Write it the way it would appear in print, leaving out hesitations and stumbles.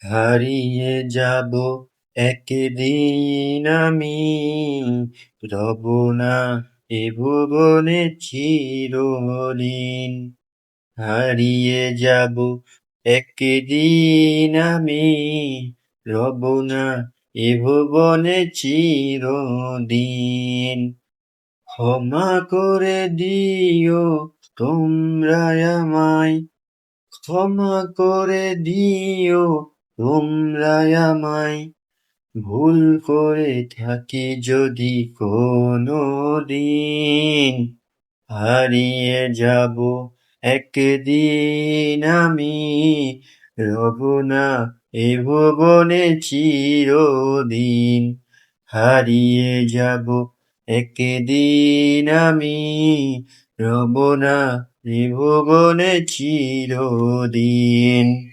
হারিয়ে যাব একদিন আমি, রব না এ ভুবনে চিরদিন। হারিয়ে যাব একদিন আমি, রব না এ ভুবনে চিরদিন। ক্ষমা করে দিও তোমরা আমায়, ক্ষমা করে দিও তোমরা আমায়, ভুল করে থাকি যদি কোনদিন। হারিয়ে যাব একদিন আমি, রব না এ ভুবনে চিরদিন। হারিয়ে যাব একদিন আমি, রব না এ ভুবনে চিরদিন।